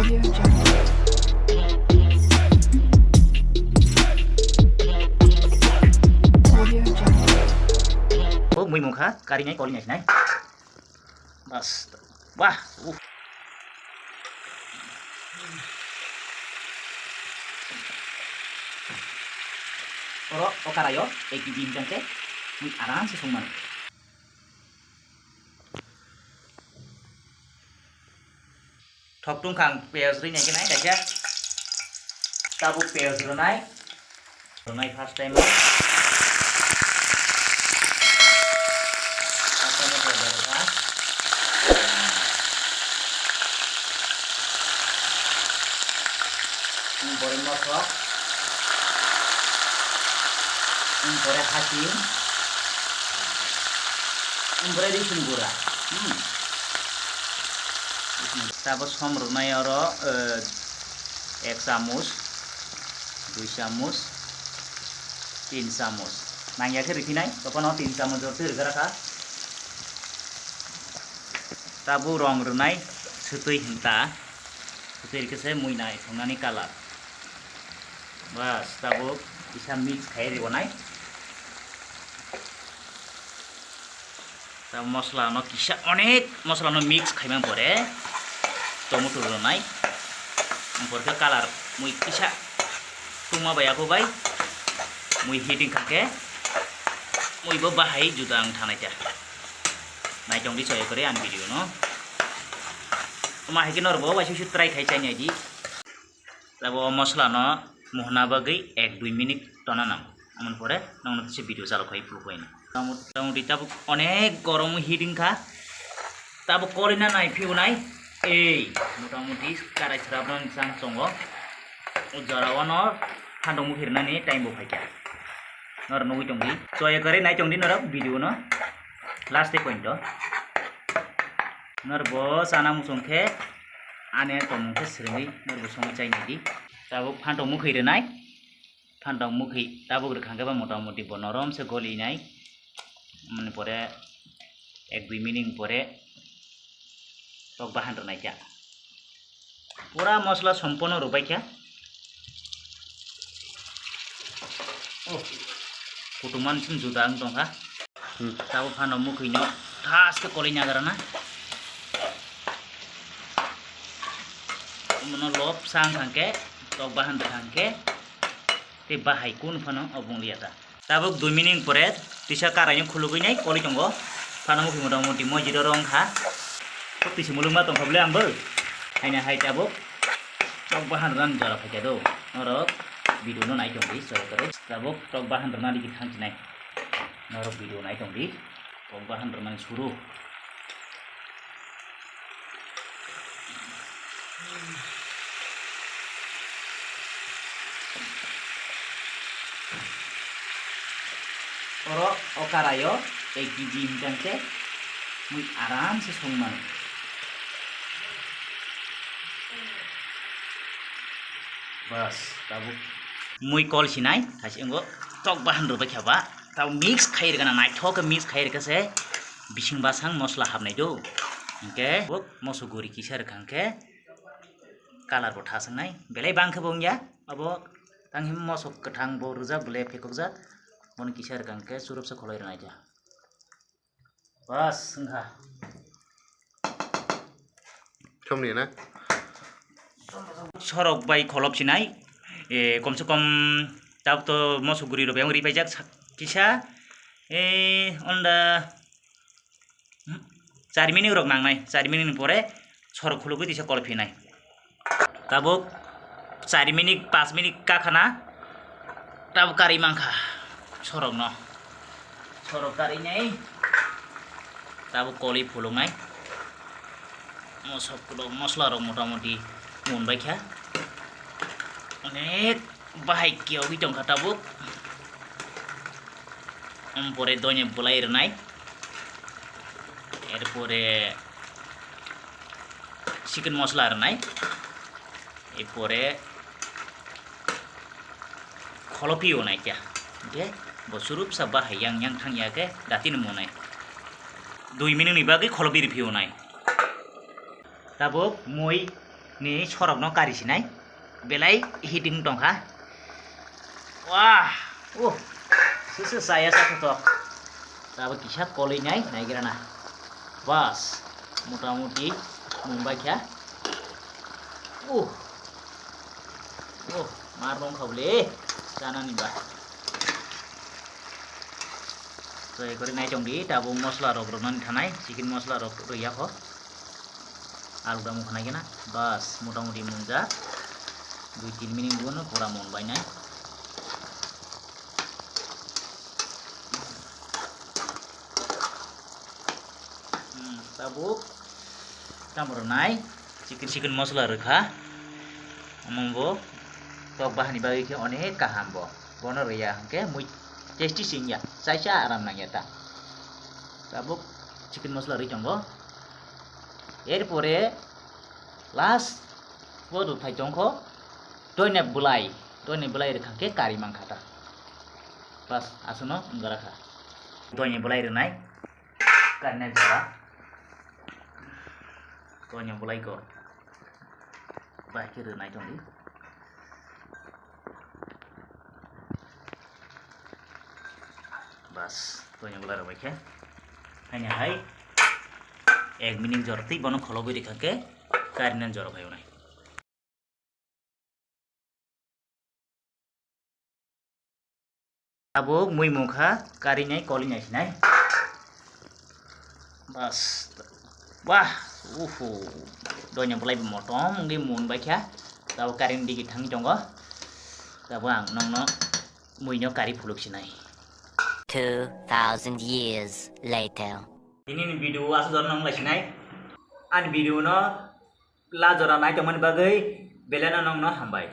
Audio Jungle. Audio Jungle. Mui mukha kari nhai koli nhai bas wah oro okarayo eki dim jangke mui aram se songman thok tung khang peyaz ri nhai ke nai daja tabu peyaz ronai first time Boleh masuk, boleh hati, boleh disembura. Tabos homrunai oro 1 চামচ 2 চামচ 3 চামচ নাঙ্গিয়াকে রিখিনাই তখন 3 চামচ জোরতে রিগারাকা tabu rong runai setui henta setui kese muinai songnani kalar bas tabu bisa mix khai ribonai tabu mosla no kisa onek mosla no mix khaimang pore tomato runai porke kalar mui kisa tuma bayako bai mui heating khake mui bo bahai judang thanai ja nai jong di soy kore an video no ma he kinor bo wasi try khai chai ni tabo mosla no mohna bagai 1-2 minute tonanam amon pore nong se video chalo khai plu koi na tamuti tabo onek gorom heating kha tabo korina nai phiu nai ei motamuti karai srabon sang songo ujara ono thandong mukhirna ni time bo phai kya nor no jong di soy kore nai jong di nor video no last point do nerbo sana musongke ane tomongke srimi nerbo song chai ni di tabo phandong mukhai renai phandong mukhai tabo rkhangke ba motamoti bonorom se goli nai mane pore 1-2 minute pore tok bahan renai kya pura mosla সম্পূর্ণ rubai kya oh kutuman sim judang tongha tahu phandong mukhai no thas ke koli nagarana mono lop sang thangke tok bahan thangke te bahai kun phano obong liata tabuk 2 minute pore tisa karai khulugui nai koli tongo phano mukhi motamoti mojiro rong kha to tisi mulungma tong phable ambo haina hai tabuk tok bahan ran jara phake do oro video no nai tong di so kare tabuk tok bahan ran di thang nai noro video nai tong di tok bahan ran suru oro okarayo eki jim jangke mui aram se songman bas tabu mui kol sinai thasi engo tok bahan rubai khaba tabu mix khai rgana nai thok mix khai rgase bising basang mosla habnai do engke bok mosuguri kisar khangke kalar bo thasangnai belai bangkhe bongya abo tanghim mosok kathang bo rujak bele phekokjak mon kisar kangke surup se kholai rnai ja bas sungha somni na sorok bai kholop sinai e komse kom tab to mosuguri ro beng ri paijak kisa e onda 4 minute rok nangnai 4 minute pore sorok khulugui dise kol phinai tabuk 4 minute 5 minute ka khana tab kari mangkha sorok no sorok kari nyai tabu koli phulungai mosok kudo mosla rok motamoti monbai kha onek bahai kiau gi jong khatabuk pore donye bulai renai erpore chicken mosla renai erpore kholopi onai kya de bosurup sa bahai yang thang ya ke datin monai 2 minute ni bagi kholopi review nai tabuk moi ni sorok no kari sinai belai heating tongkha wah susu saya satu tok tapi kisah kolei nai kira na bas motamuti mumbai kya marlong khaule sana ni ba so ekore nai chong di tabu mosla rok rok nan thanai chicken mosla rok roya kho alu damu khanai kena bas motamuti munja 2-3 minit buno pura monbai nai tabu tamro nai chicken mosla rekha amongbo tok bahani bagi ke onek kaham bo bono roya hangke mui tasty singya saisa aram nangya ta sabuk chicken mosla ri chongbo erpore last bodu thai chongkho doine bulai rekhangke kari mangkhata bas asuno ngara kha doine bulai renai karne jara doine bulai ko baiki renai chongdi bas doine bulai rebaikhe hanya hai 1 minit jorti bono kholobi rekhangke karne joro bhayo nai abo mui mukha kari nai koli nai sinai bas wah doine bulai motong ngi mun baikha tau karin digi thangi tongo tabo ang nongno mui no kari phuluk sinai 2,000 years later. Ini video asu jor nong lasinai an video no la jora nai tongman bagai belana nong no hambai